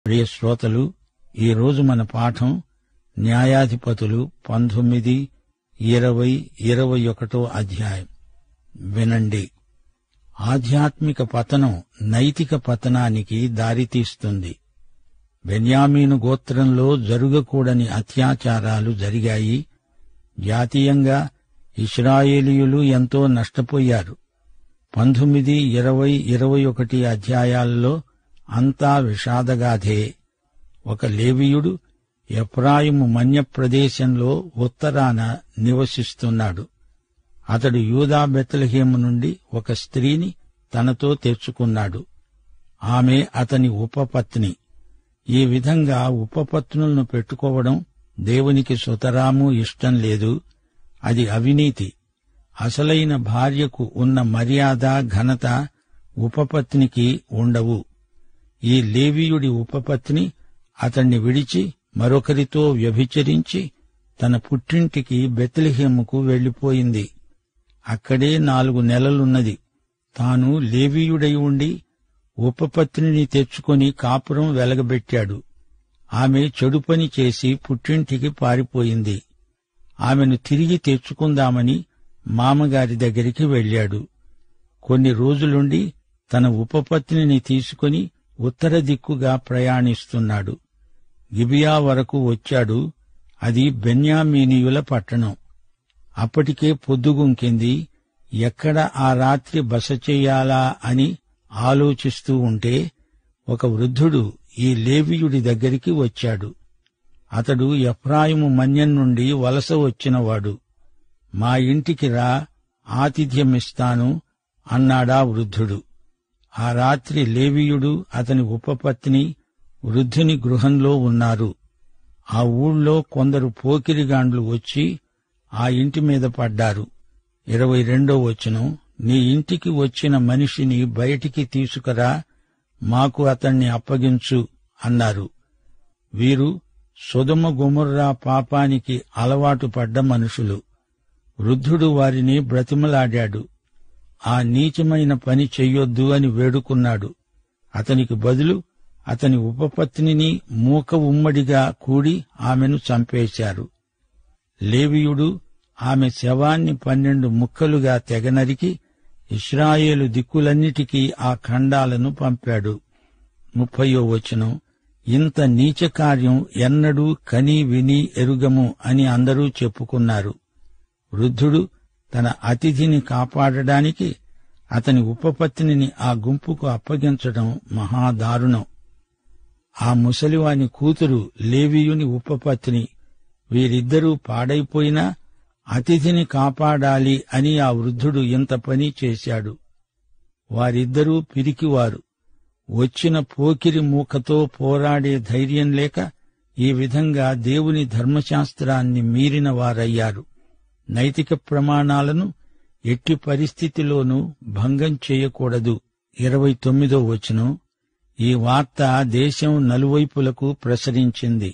ప్రియ శ్రోతలు, ఈరోజు మన పాఠం న్యాయాధిపతులు 19, 20, 21 అధ్యాయం. వినండి. ఆధ్యాత్మిక పతనం నైతిక పతనానికి దారితీస్తుంది. బెన్యామీను గోత్రంలో జరుగకూడని అత్యాచారాలు జరిగాయి. జాతీయంగా ఇశ్రాయేలీయులు ఎంతో నష్టపోయారు. 19, 20, 21 అధ్యాయాల్లో అంతా విషాదగాథే. ఒక లేవీయుడు ఎఫ్రాయిము మన్య ప్రదేశంలో ఉత్తరాన నివసిస్తున్నాడు. అతడు యూదా బెత్లెహేము నుండి ఒక స్త్రీని తనతో తెచ్చుకున్నాడు. ఆమె అతని ఉపపత్ని. ఈ విధంగా ఉపపత్నులను పెట్టుకోవడం దేవునికి సుతరాము ఇష్టం లేదు. అది అవినీతి. అసలైన భార్యకు ఉన్న మర్యాద, ఘనత ఉపపత్నికి ఉండవు. ఈ లేవీయుడి ఉపపత్ని అతణ్ణి విడిచి మరొకరితో వ్యభిచరించి తన పుట్టింటికి బెత్లెహేముకు వెళ్లిపోయింది. అక్కడే 4 నెలలున్నది. తాను లేవీయుడై ఉండి ఉపపత్నిని తెచ్చుకొని కాపురం వెలగబెట్టాడు. ఆమె చెడు పని చేసి పుట్టింటికి పారిపోయింది. ఆమెను తిరిగి తెచ్చుకుందామని మామగారి దగ్గరికి వెళ్లాడు. కొన్ని రోజులుండి తన ఉపపత్నిని తీసుకుని ఉత్తర దిక్కుగా ప్రయాణిస్తున్నాడు. గిబియా వరకు వచ్చాడు. అది బెన్యామీనీయుల పట్టణం. అప్పటికే పొద్దుగుంకింది. ఎక్కడ ఆ రాత్రి బస చెయ్యాలా అని ఆలోచిస్తూ ఉంటే ఒక వృద్ధుడు ఈ లేవీయుడి దగ్గరికి వచ్చాడు. అతడు ఎఫ్రాయిము మన్యం నుండి వలస వచ్చినవాడు. మా ఇంటికి రా, ఆతిథ్యమిస్తాను అన్నాడా వృద్ధుడు. ఆ రాత్రి లేవీయుడు, అతని ఉపపత్ని వృద్ధుని గృహంలో ఉన్నారు. ఆ ఊళ్ళో కొందరు పోకిరిగాండ్లు వచ్చి ఆ ఇంటి మీద పడ్డారు. 22వ వచనం, నీ ఇంటికి వచ్చిన మనిషిని బయటికి తీసుకురా, మాకు అతణ్ణి అప్పగించు అన్నారు. వీరు సొదొమ గొమొర్రా పాపానికి అలవాటు పడ్డ మనుషులు. వృద్ధుడు వారిని బ్రతిమలాడాడు. ఆ నీచమైన పని చెయ్యొద్దు అని వేడుకున్నాడు. అతనికి బదులు అతని ఉపపత్నిని మూక ఉమ్మడిగా కూడి ఆమెను చంపేశారు. లేవీయుడు ఆమె శవాన్ని 12 ముక్కలుగా తెగనరికి ఇశ్రాయేలు దిక్కులన్నిటికీ ఆ ఖండాలను పంపాడు. 30వ వచనం, ఇంత నీచ కార్యం ఎన్నడూ కని విని ఎరుగము అని అందరూ చెప్పుకున్నారు. వృద్ధుడు తన అతిథిని కాపాడడానికి అతని ఉపపత్నిని ఆ గుంపుకు అప్పగించడం మహాదారుణం. ఆ ముసలివాని కూతురు లేవీయుని ఉపపత్ని. వీరిద్దరూ పాడైపోయినా అతిథిని కాపాడాలి అని ఆ వృద్ధుడు ఇంత పని చేశాడు. వారిద్దరూ పిరికివారు. వచ్చిన పోకిరి మూకతో పోరాడే ధైర్యం లేక ఈ విధంగా దేవుని ధర్మశాస్త్రాన్ని మీరిన వారయ్యారు. నైతిక ప్రమాణాలను ఎట్టి పరిస్థితిలోనూ భంగం చేయకూడదు. 29వ వచనం, ఈ వార్త దేశం నలువైపులకు ప్రసరించింది.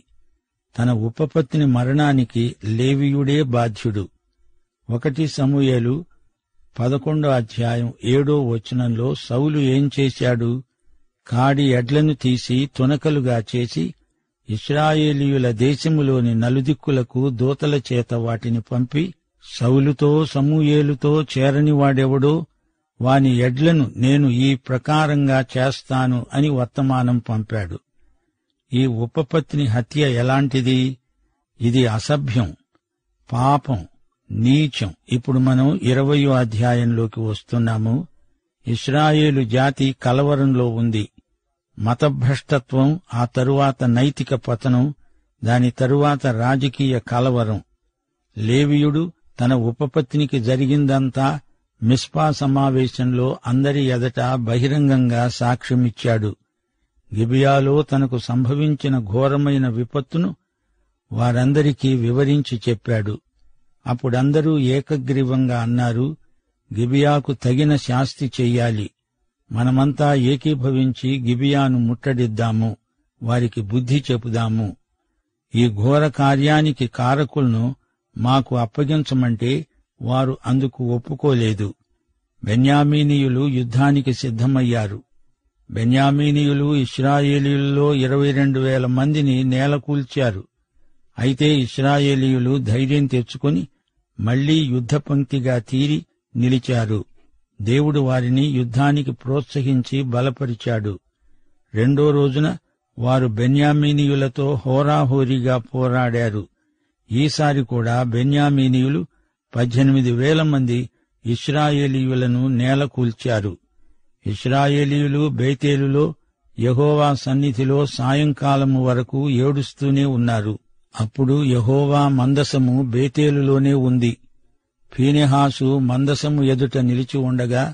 తన ఉపపత్ని మరణానికి లేవీయుడే బాధ్యుడు. 1 సమూయేలు 11వ అధ్యాయం 7వ వచనంలో సౌలు ఏం చేశాడు? కాడి ఎడ్లను తీసి తునకలుగా చేసి ఇశ్రాయేలీయుల దేశములోని నలుదిక్కులకు దూతల చేత వాటిని పంపి, సౌలుతో సమూయేలుతో చేరనివాడెవడో వాని ఎడ్లను నేను ఈ ప్రకారంగా చేస్తాను అని వర్తమానం పంపాడు. ఈ ఉపపత్ని హత్య ఎలాంటిది? ఇది అసభ్యం, పాపం, నీచం. ఇప్పుడు మనం 20వ అధ్యాయంలోకి వస్తున్నాము. ఇశ్రాయేలు జాతి కలవరంలో ఉంది. మతభ్రష్టత్వం, ఆ తరువాత నైతిక పతనం, దాని తరువాత రాజకీయ కలవరం. లేవీయుడు తన ఉపపత్నికి జరిగిందంతా మిస్పా సమావేశంలో అందరి ఎదట బహిరంగంగా సాక్ష్యమిచ్చాడు. గిబియాలో తనకు సంభవించిన ఘోరమైన విపత్తును వారందరికీ వివరించి చెప్పాడు. అప్పుడందరూ ఏకగ్రీవంగా అన్నారు, గిబియాకు తగిన శాస్తి చెయ్యాలి. మనమంతా ఏకీభవించి గిబియాను ముట్టడిద్దాము, వారికి బుద్ధి చెపుదాము. ఈ ఘోర కార్యానికి కారకులను మాకు అప్పగించమంటే వారు అందుకు ఒప్పుకోలేదు. బెన్యామీనీయులు యుద్ధానికి సిద్ధమయ్యారు. బెన్యామీనీయులు ఇశ్రాయేలీయుల్లో 22,000 మందిని నేలకూల్చారు. అయితే ఇశ్రాయేలీయులు ధైర్యం తెచ్చుకుని మళ్లీ యుద్ధపంక్తిగా తీరి నిలిచారు. దేవుడు వారిని యుద్ధానికి ప్రోత్సహించి బలపరిచాడు. రెండో రోజున వారు బెన్యామీనీయులతో హోరాహోరీగా పోరాడారు. ఈసారి కూడా బెన్యామీనీయులు 18,000 మంది ఇశ్రాయేలీయులను నేలకూల్చారు. ఇశ్రాయేలీయులు బేతేలులో యెహోవా సన్నిధిలో సాయంకాలము వరకు ఏడుస్తూనే ఉన్నారు. అప్పుడు యెహోవా మందసము బేతేలులోనే ఉంది. ఫీనెహాసు మందసము ఎదుట నిలిచి ఉండగా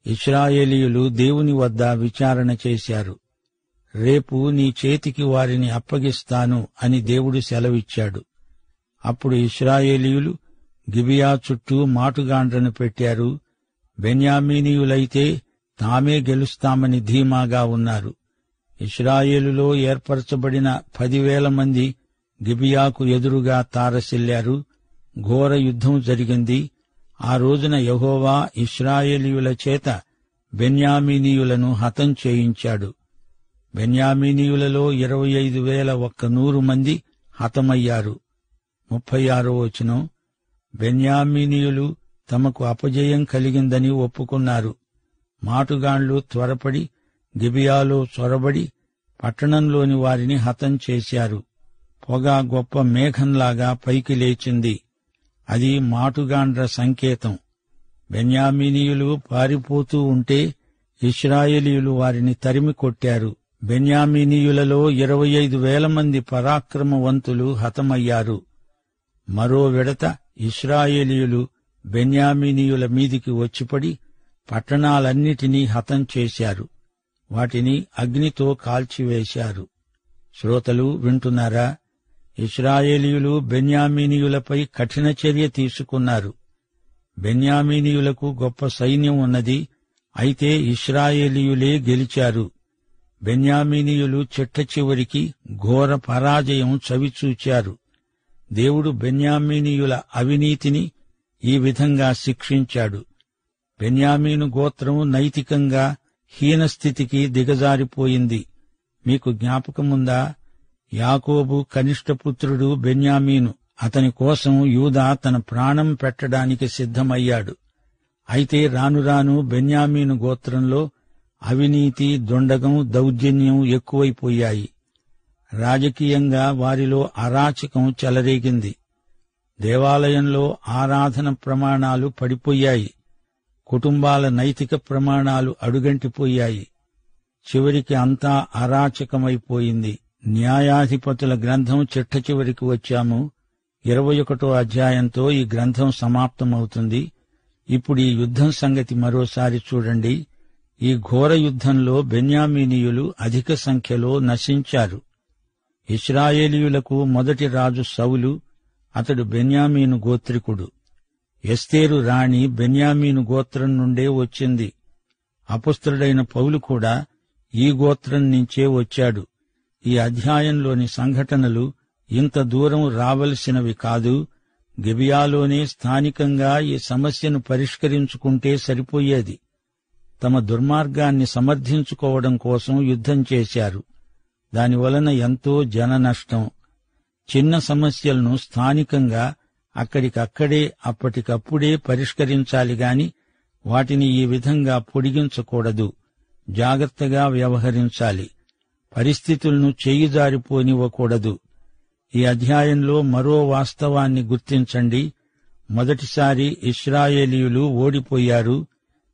ఇశ్రాయేలీయులు దేవుని వద్ద విచారణ చేశారు. రేపు నీ చేతికి వారిని అప్పగిస్తాను అని దేవుడు సెలవిచ్చాడు. అప్పుడు ఇశ్రాయేలీయులు గిబియా చుట్టూ మాటుగాండ్రను పెట్టారు. బెన్యామీనీయులైతే తామే గెలుస్తామని ధీమాగా ఉన్నారు. ఇశ్రాయేలులో ఏర్పరచబడిన 10,000 మంది గిబియాకు ఎదురుగా తారసిల్లారు. ఘోర యుద్ధం జరిగింది. ఆ రోజున యెహోవా ఇశ్రాయేలీయుల చేత బెన్యామీనీయులను హతం చేయించాడు. బెన్యామీనీయులలో 25,100 మంది హతమయ్యారు. 36వ వచనం. బెన్యామీనీయులు తమకు అపజయం కలిగిందని ఒప్పుకున్నారు. మాటుగాండ్లు త్వరపడి గిబియాలో చొరబడి పట్టణంలోని వారిని హతం చేశారు. పొగ గొప్ప మేఘంలాగా పైకి లేచింది. అది మాటుగాండ్ర సంకేతం. బెన్యామీనీయులు పారిపోతూ ఉంటే ఇశ్రాయేలీయులు వారిని తరిమి కొట్టారు. బెన్యామీనీయులలో 25,000 మంది పరాక్రమవంతులు హతమయ్యారు. మరో విడత ఇశ్రాయేలీయులు బెన్యామీనీయుల మీదికి వచ్చిపడి పట్టణాలన్నిటినీ హతం చేశారు. వాటిని అగ్నితో కాల్చివేశారు. శ్రోతలు వింటున్నారా? ఇశ్రాయేలీయులు బెన్యామీనీయులపై కఠిన చర్య తీసుకున్నారు. బెన్యామీనీయులకు గొప్ప సైన్యం ఉన్నది. అయితే ఇశ్రాయేలీయులే గెలిచారు. బెన్యామీనీయులు చిట్టచివరికి ఘోర పరాజయం చవిచూచారు. దేవుడు బెన్యామీనీయుల అవినీతిని ఈ విధంగా శిక్షించాడు. బెన్యామీను గోత్రం నైతికంగా హీనస్థితికి దిగజారిపోయింది. మీకు జ్ఞాపకముందా? యాకోబు కనిష్టపుత్రుడు బెన్యామీను. అతని కోసం యూదా తన ప్రాణం పెట్టడానికి సిద్ధమయ్యాడు. అయితే రానురాను బెన్యామీను గోత్రంలో అవినీతి, దొండగం, దౌర్జన్యం ఎక్కువైపోయాయి. రాజకీయంగా వారిలో అరాచకం చెలరేగింది. దేవాలయంలో ఆరాధన ప్రమాణాలు పడిపోయాయి. కుటుంబాల నైతిక ప్రమాణాలు అడుగంటిపోయాయి. చివరికి అంతా అరాచకమైపోయింది. న్యాయాధిపతుల గ్రంథం చిట్ట చివరికి వచ్చాము. 21వ అధ్యాయంతో ఈ గ్రంథం సమాప్తమవుతుంది. ఇప్పుడు ఈ యుద్ధం సంగతి మరోసారి చూడండి. ఈ ఘోర యుద్ధంలో బెన్యామీనీయులు అధిక సంఖ్యలో నశించారు. ఇశ్రాయేలీయులకు మొదటి రాజు సౌలు. అతడు బెన్యామీను గోత్రికుడు. ఎస్తేరు రాణి బెన్యామీను గోత్రం నుండే వచ్చింది. అపొస్తలుడైన పౌలు కూడా ఈ గోత్రం నుంచే వచ్చాడు. ఈ అధ్యాయంలోని సంఘటనలు ఇంత దూరం రావలసినవి కాదు. గిబియాలోనే స్థానికంగా ఈ సమస్యను పరిష్కరించుకుంటే సరిపోయేది. తమ దుర్మార్గాన్ని సమర్థించుకోవడం కోసం యుద్ధం చేశారు. దానివలన ఎంతో జన నష్టం. చిన్న సమస్యలను స్థానికంగా అక్కడికక్కడే అప్పటికప్పుడే పరిష్కరించాలి గాని వాటిని ఈ విధంగా పొడిగించకూడదు. జాగ్రత్తగా వ్యవహరించాలి. పరిస్థితులను చేయిజారిపోనివ్వకూడదు. ఈ అధ్యాయంలో మరో వాస్తవాన్ని గుర్తించండి. మొదటిసారి ఇశ్రాయేలీయులు ఓడిపోయారు.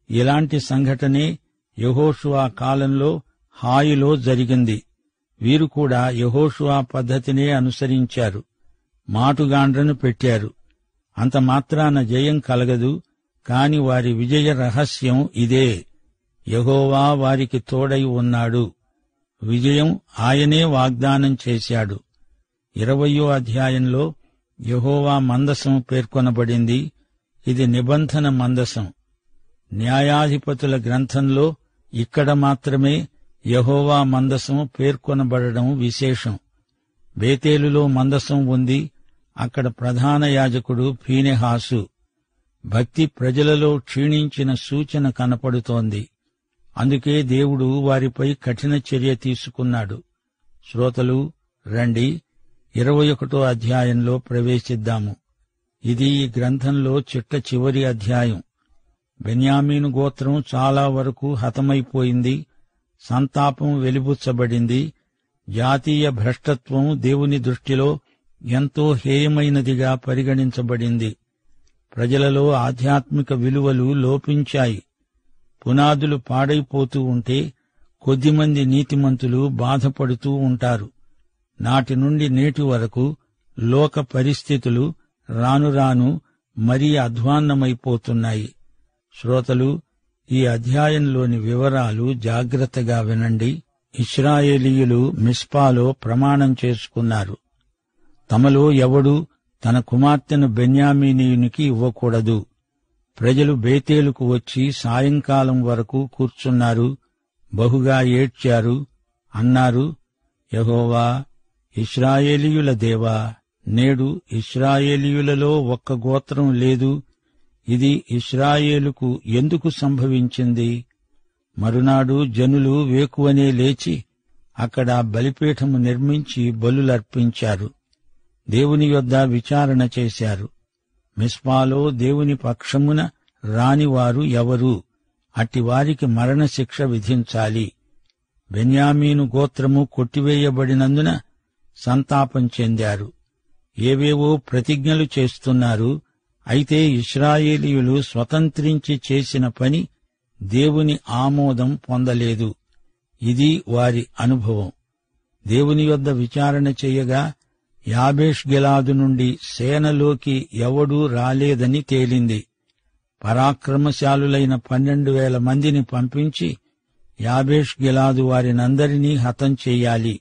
ఇలాంటి సంఘటనే యెహోషువ కాలంలో హాయిలో జరిగింది. వీరు కూడా యెహోషువ పద్ధతినే అనుసరించారు. మాటుగాండ్రను పెట్టారు. అంత మాత్రాన జయం కలగదు. కాని వారి విజయ రహస్యం ఇదే: యెహోవా వారికి తోడై ఉన్నాడు. విజయం ఆయనే వాగ్దానం చేశాడు. 20వ అధ్యాయంలో యెహోవా మందసం పేర్కొనబడింది. ఇది నిబంధన మందసం. న్యాయాధిపతుల గ్రంథంలో ఇక్కడ మాత్రమే యెహోవా మందసం పేర్కొనబడడం విశేషం. బేతేలులో మందసం ఉంది. అక్కడ ప్రధాన యాజకుడు ఫీనెహాసు. భక్తి ప్రజలలో క్షీణించిన సూచన కనపడుతోంది. అందుకే దేవుడు వారిపై కఠిన చర్య తీసుకున్నాడు. శ్రోతలు, రండి 21వ అధ్యాయంలో ప్రవేశిద్దాము. ఇది ఈ గ్రంథంలో చిట్ట చివరి అధ్యాయం. బెన్యామీను గోత్రం చాలా వరకు హతమైపోయింది. సంతాపం వెలిబుచ్చబడింది. జాతీయ భ్రష్టత్వం దేవుని దృష్టిలో ఎంతో హేయమైనదిగా పరిగణించబడింది. ప్రజలలో ఆధ్యాత్మిక విలువలు లోపించాయి. పునాదులు పాడైపోతూ ఉంటే కొద్దిమంది నీతిమంతులు బాధపడుతూ ఉంటారు. నాటి నుండి నేటి వరకు లోక పరిస్థితులు రానురాను మరీ అధ్వాన్నమైపోతున్నాయి. శ్రోతలు, ఈ అధ్యాయంలోని వివరాలు జాగ్రత్తగా వినండి. ఇశ్రాయేలీయులు మిస్పాలో ప్రమాణం చేసుకున్నారు. తమలో ఎవడూ తన కుమార్తెను బెన్యామీనీయునికి ఇవ్వకూడదు. ప్రజలు బేతేలుకు వచ్చి సాయంకాలం వరకు కూర్చున్నారు. బహుగా ఏడ్చారు. అన్నారు, యెహోవా, ఇశ్రాయేలీయుల దేవా, నేడు ఇశ్రాయేలీయులలో ఒక్క గోత్రం లేదు. ఇది ఇశ్రాయేలుకు ఎందుకు సంభవించింది? మరునాడు జనులు వేకువనే లేచి అక్కడ బలిపీఠము నిర్మించి బలులర్పించారు. దేవుని యొద్ద విచారణ చేశారు. మిస్పాలో దేవుని పక్షమున రానివారు ఎవరు? అట్టివారికి మరణశిక్ష విధించాలి. బెన్యామీను గోత్రము కొట్టివేయబడినందున సంతాపం చెందారు. ఏవేవో ప్రతిజ్ఞలు చేస్తున్నారు. అయితే ఇశ్రాయేలీయులు స్వతంత్రించి చేసిన పని దేవుని ఆమోదం పొందలేదు. ఇది వారి అనుభవం. దేవుని యొద్ద విచారణ చెయ్యగా యాబేష్ గిలాదు నుండి సేనలోకి ఎవడూ రాలేదని తేలింది. పరాక్రమశాలులైన 12,000 మందిని పంపించి యాబేష్ గిలాదు వారినందరినీ హతం చెయ్యాలి.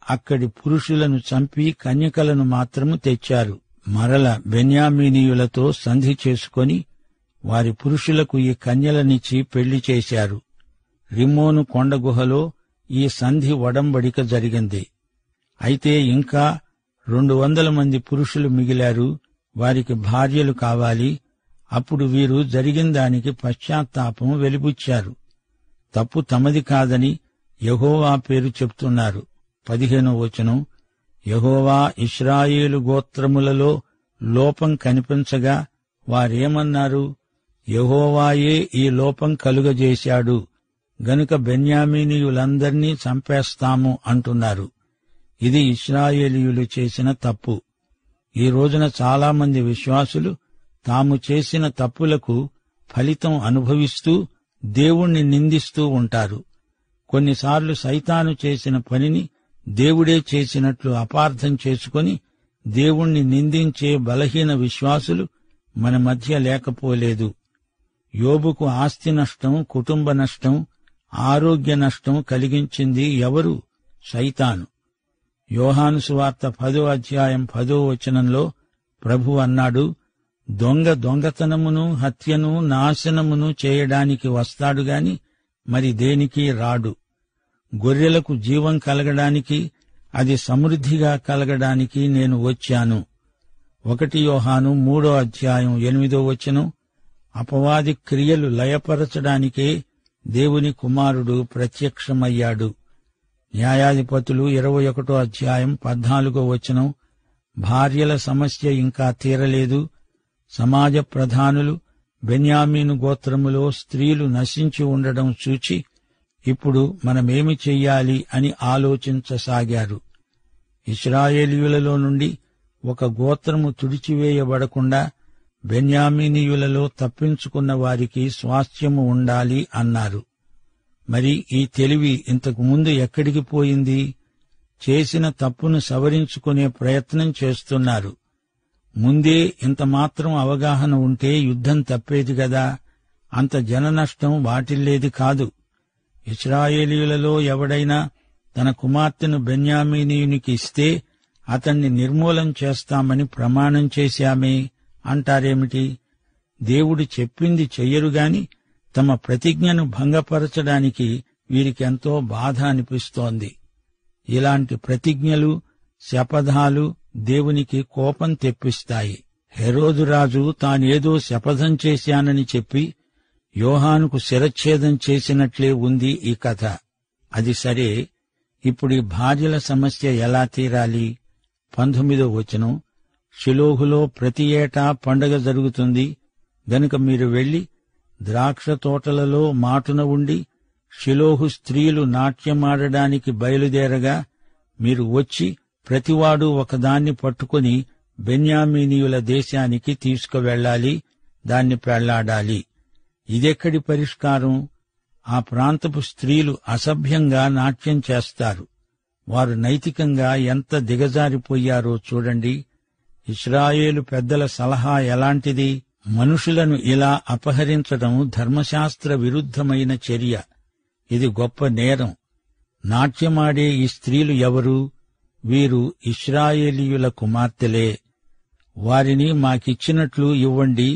అక్కడి పురుషులను చంపి కన్యకలను మాత్రము తెచ్చారు. మరల బెన్యామీనీయులతో సంధి చేసుకొని వారి పురుషులకు ఈ కన్యలనిచ్చి పెళ్లి చేశారు. రిమ్మోను కొండ గుహలో ఈ సంధి ఒడంబడిక జరిగింది. అయితే ఇంకా 200 మంది పురుషులు మిగిలారు. వారికి భార్యలు కావాలి. అప్పుడు వీరు జరిగిన దానికి పశ్చాత్తాపం వెలిబుచ్చారు. తప్పు తమది కాదని యెహోవా పేరు చెప్తున్నారు. 15వ వచనం, యెహోవా ఇశ్రాయేలు గోత్రములలో లోపం కనిపించగా వారేమన్నారు? యెహోవాయే ఈ లోపం కలుగజేశాడు గనుక బెన్యామీనీయులందర్నీ చంపేస్తాము అంటున్నారు. ఇది ఇశ్రాయేలీయులు చేసిన తప్పు. ఈ రోజున చాలామంది విశ్వాసులు తాము చేసిన తప్పులకు ఫలితం అనుభవిస్తూ దేవుణ్ణి నిందిస్తూ ఉంటారు. కొన్నిసార్లు సైతాను చేసిన పనిని దేవుడే చేసినట్లు అపార్థం చేసుకొని దేవుణ్ణి నిందించే బలహీన విశ్వాసులు మన మధ్య లేకపోలేదు. యోబుకు ఆస్తి నష్టం, కుటుంబ నష్టం, ఆరోగ్య నష్టం కలిగించింది ఎవరు? సైతాను. యోహాను సువార్త 10వ అధ్యాయం 10వ వచనంలో ప్రభువు అన్నాడు, దొంగ దొంగతనమును, హత్యను, నాశనమును చేయడానికి వస్తాడుగాని మరి దేనికి రాడు. గొర్రెలకు జీవం కలగడానికి, అది సమృద్ధిగా కలగడానికి నేను వచ్చాను. 1 యోహాను 3వ అధ్యాయం 8వ వచనం, అపవాది క్రియలు లయపరచడానికే దేవుని కుమారుడు ప్రత్యక్షమయ్యాడు. న్యాయాధిపతులు 21వ అధ్యాయం 14వ వచనం, భార్యల సమస్య ఇంకా తీరలేదు. సమాజ ప్రధానులు బెన్యామీను గోత్రములో స్త్రీలు నశించి ఉండడం చూచి ఇప్పుడు మనమేమి చెయ్యాలి అని ఆలోచించసాగారు. ఇశ్రాయేలీయులలో నుండి ఒక గోత్రము తుడిచివేయబడకుండా బెన్యామీనీయులలో తప్పించుకున్న వారికి స్వాస్థ్యము ఉండాలి అన్నారు. మరి ఈ తెలివి ఇంతకు ముందు ఎక్కడికి పోయింది? చేసిన తప్పును సవరించుకునే ప్రయత్నం చేస్తున్నారు. ముందే ఇంతమాత్రం అవగాహన ఉంటే యుద్ధం తప్పేది గదా. అంత జననష్టం వాటిల్లేది కాదు. ఇశ్రాయేలీయులలో ఎవడైనా తన కుమార్తెను బెన్యామీనీయునికి ఇస్తే అతన్ని నిర్మూలం చేస్తామని ప్రమాణం చేశామే అంటారేమిటి? దేవుడు చెప్పింది చెయ్యరుగాని తమ ప్రతిజ్ఞను భంగపరచడానికి వీరికెంతో బాధ అనిపిస్తోంది. ఇలాంటి ప్రతిజ్ఞలు, శపథాలు దేవునికి కోపం తెప్పిస్తాయి. హెరోదు రాజు తానేదో శపథం చేశానని చెప్పి యోహానుకు శిరచ్ఛేదం చేసినట్లే ఉంది ఈ కథ. అది సరే, ఇప్పుడు ఈ భార్యల సమస్య ఎలా తీరాలి? 19వ వచనం, షిలోహులో ప్రతి ఏటా పండగ జరుగుతుంది గనుక మీరు వెళ్లి ద్రాక్ష తోటలలో మాటున ఉండి షిలోహు స్త్రీలు నాట్యమాడడానికి బయలుదేరగా మీరు వచ్చి ప్రతివాడు ఒకదాన్ని పట్టుకుని బెన్యామీనీయుల దేశానికి తీసుకువెళ్లాలి, దాన్ని పెళ్లాడాలి. ఇదెక్కడి పరిష్కారం? ఆ ప్రాంతపు స్త్రీలు అసభ్యంగా నాట్యం చేస్తారు. వారు నైతికంగా ఎంత దిగజారిపోయారో చూడండి. ఇశ్రాయేలు పెద్దల సలహా ఎలాంటిది? మనుషులను ఇలా అపహరించడం ధర్మశాస్త్ర విరుద్ధమైన చర్య. ఇది గొప్ప నేరం. నాట్యమాడే ఈ స్త్రీలు ఎవరు? వీరు ఇశ్రాయేలీయుల కుమార్తెలే. వారిని మాకిచ్చినట్లు ఇవ్వండి,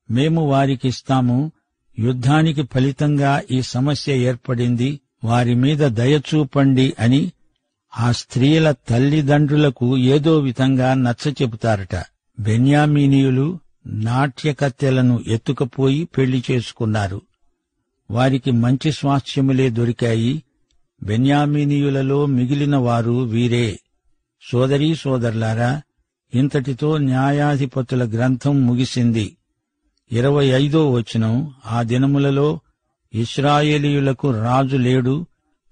మేము వారికిస్తాము. యుద్ధానికి ఫలితంగా ఈ సమస్య ఏర్పడింది, వారి మీద దయచూపండి అని ఆ స్త్రీల తల్లిదండ్రులకు ఏదో విధంగా నచ్చచెబుతారట. బెన్యామీనీయులు నాట్యకత్తెలను ఎత్తుకుపోయి పెళ్లి చేసుకున్నారు. వారికి మంచి స్వాస్థ్యములే దొరికాయి. బెన్యామీనీయులలో మిగిలిన వారు వీరే. సోదరీ సోదరులారా, ఇంతటితో న్యాయాధిపతుల గ్రంథం ముగిసింది. 25వ వచనం, ఆ దినములలో ఇశ్రాయేలీయులకు రాజు లేడు,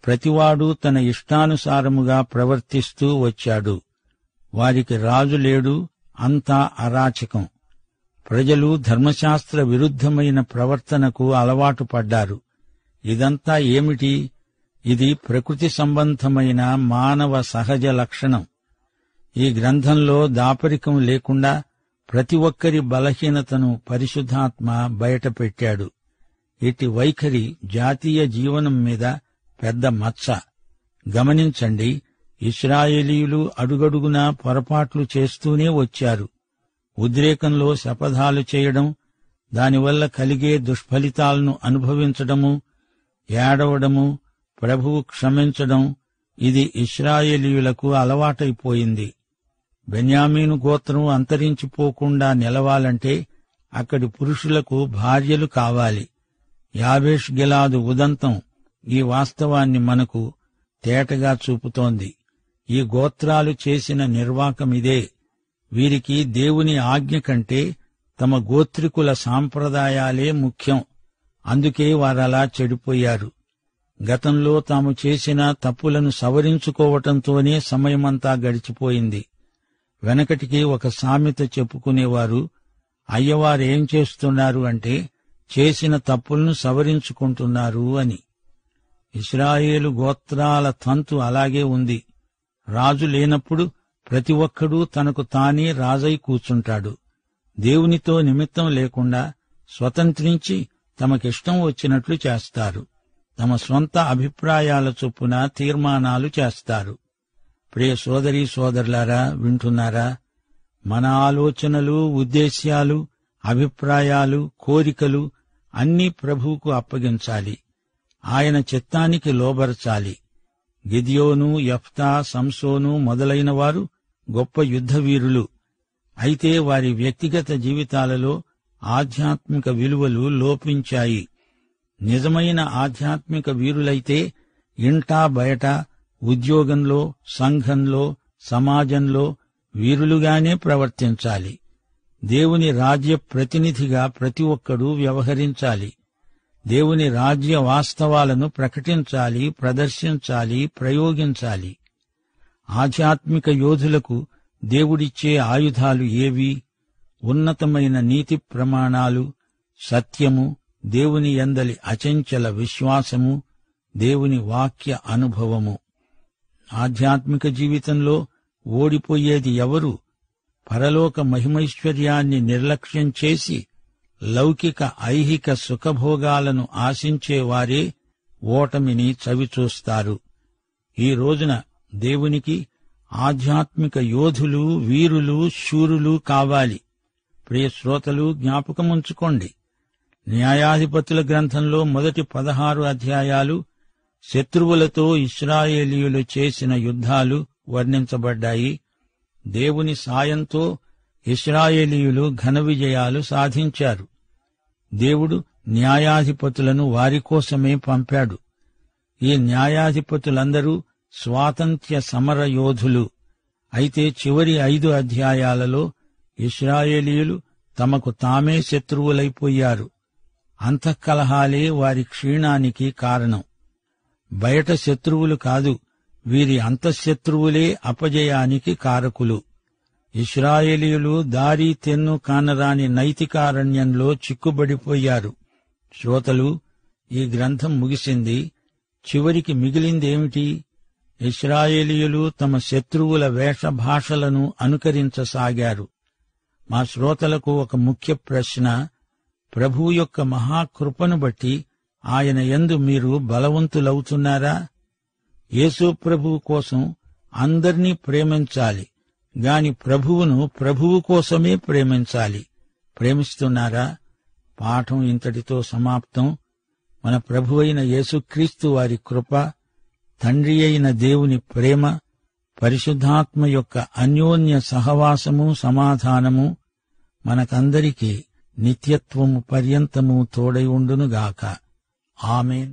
ప్రతివాడు తన ఇష్టానుసారముగా ప్రవర్తిస్తూ వచ్చాడు. వారికి రాజు లేడు, అంతా అరాచకం. ప్రజలు ధర్మశాస్త్ర విరుద్ధమైన ప్రవర్తనకు అలవాటు పడ్డారు. ఇదంతా ఏమిటి? ఇది ప్రకృతి సంబంధమైన మానవ సహజ లక్షణం. ఈ గ్రంథంలో దాపరికం లేకుండా ప్రతి ఒక్కరి బలహీనతను పరిశుద్ధాత్మ బయటపెట్టాడు. ఇట్టి వైఖరి జాతీయ జీవనం మీద పెద్ద మచ్చ. గమనించండి, ఇశ్రాయేలీయులు అడుగడుగునా పొరపాట్లు చేస్తూనే వచ్చారు. ఉద్రేకంలో శపథాలు చేయడం, దానివల్ల కలిగే దుష్ఫలితాలను అనుభవించడము, ఏడవడము, ప్రభువు క్షమించడం, ఇది ఇశ్రాయేలీయులకు అలవాటైపోయింది. బెన్యామీను గోత్రం అంతరించిపోకుండా నిలవాలంటే అక్కడి పురుషులకు భార్యలు కావాలి. యాబేష్ గిలాదు ఉదంతం ఈ వాస్తవాన్ని మనకు తేటగా చూపుతోంది. ఈ గోత్రాలు చేసిన నిర్వాకమిదే. వీరికి దేవుని ఆజ్ఞ కంటే తమ గోత్రికుల సాంప్రదాయాలే ముఖ్యం. అందుకే వారలా చెడిపోయారు. గతంలో తాము చేసిన తప్పులను సవరించుకోవటంతోనే సమయమంతా గడిచిపోయింది. వెనకటికి ఒక సామెత చెప్పుకునేవారు, అయ్యవారేం చేస్తున్నారు అంటే చేసిన తప్పులను సవరించుకుంటున్నారు అని. ఇశ్రాయేలు గోత్రాల తంతు అలాగే ఉంది. రాజు లేనప్పుడు ప్రతి ఒక్కడూ తనకు తానే రాజై కూర్చుంటాడు. దేవునితో నిమిత్తం లేకుండా స్వతంత్రించి తమకిష్టం వచ్చినట్లు చేస్తారు. తమ స్వంత అభిప్రాయాల చొప్పున తీర్మానాలు చేస్తారు. ప్రియ సోదరీ సోదరులారా, వింటున్నారా? మన ఆలోచనలు, ఉద్దేశ్యాలు, అభిప్రాయాలు, కోరికలు అన్నీ ప్రభువుకు అప్పగించాలి. ఆయన చిత్తానికి లోబరచాలి. గిద్యోను, యెఫ్తా, సంసోను మొదలైన వారు గొప్ప యుద్ధవీరులు. అయితే వారి వ్యక్తిగత జీవితాలలో ఆధ్యాత్మిక విలువలు లోపించాయి. నిజమైన ఆధ్యాత్మిక వీరులైతే ఇంటా బయట, ఉద్యోగంలో, సంఘంలో, సమాజంలో వీరులుగానే ప్రవర్తించాలి. దేవుని రాజ్య ప్రతినిధిగా ప్రతి ఒక్కడూ వ్యవహరించాలి. దేవుని రాజ్య వాస్తవాలను ప్రకటించాలి, ప్రదర్శించాలి, ప్రయోగించాలి. ఆధ్యాత్మిక యోధులకు దేవుడిచ్చే ఆయుధాలు ఏవి? ఉన్నతమైన నీతి ప్రమాణాలు, సత్యము, దేవుని యందలి అచంచల విశ్వాసము, దేవుని వాక్య అనుభవము. ఆధ్యాత్మిక జీవితంలో ఓడిపోయేది ఎవరు? పరలోక మహిమైశ్వర్యాన్ని నిర్లక్ష్యం చేసి లౌకిక ఐహిక సుఖభోగాలను ఆశించేవారే ఓటమిని చవిచూస్తారు. ఈ రోజున దేవునికి ఆధ్యాత్మిక యోధులు, వీరులు, శూరులు కావాలి. ప్రియ శ్రోతలు, జ్ఞాపకముంచుకోండి, న్యాయాధిపతుల గ్రంథంలో మొదటి 16 అధ్యాయాలు శత్రువులతో ఇశ్రాయేలీయులు చేసిన యుద్ధాలు వర్ణించబడ్డాయి. దేవుని సాయంతో ఇశ్రాయేలీయులు ఘన విజయాలు సాధించారు. దేవుడు న్యాయాధిపతులను వారికోసమే పంపాడు. ఈ న్యాయాధిపతులందరూ స్వాతంత్ర్య సమర యోధులు. అయితే చివరి 5 అధ్యాయాలలో ఇశ్రాయేలీయులు తమకు తామే శత్రువులైపోయారు. అంతఃకలహాలే వారి క్షీణానికి కారణం. బయట శత్రువులు కాదు, వీరి అంతఃశత్రువులే అపజయానికి కారకులు. ఇశ్రాయేలీయులు దారి తెన్ను కానరాని నైతికారణ్యంలో చిక్కుబడిపోయారు. శ్రోతలు, ఈ గ్రంథం ముగిసింది. చివరికి మిగిలిందేమిటి? ఇశ్రాయేలీయులు తమ శత్రువుల వేషభాషలను అనుకరించసాగారు. మా శ్రోతలకు ఒక ముఖ్య ప్రశ్న: ప్రభువు యొక్క మహాకృపను బట్టి ఆయన యందు మీరు బలవంతులవుతున్నారా? యేసు ప్రభువు కోసం అందర్నీ ప్రేమించాలి గాని ప్రభువును ప్రభువు కోసమే ప్రేమించాలి. ప్రేమిస్తున్నారా? పాఠం ఇంతటితో సమాప్తం. మన ప్రభువైన యేసుక్రీస్తు వారి కృప, తండ్రి అయిన దేవుని ప్రేమ, పరిశుద్ధాత్మ యొక్క అన్యోన్య సహవాసము, సమాధానము మనకందరికీ నిత్యత్వము పర్యంతము తోడై ఉండునుగాక. ఆమేన్.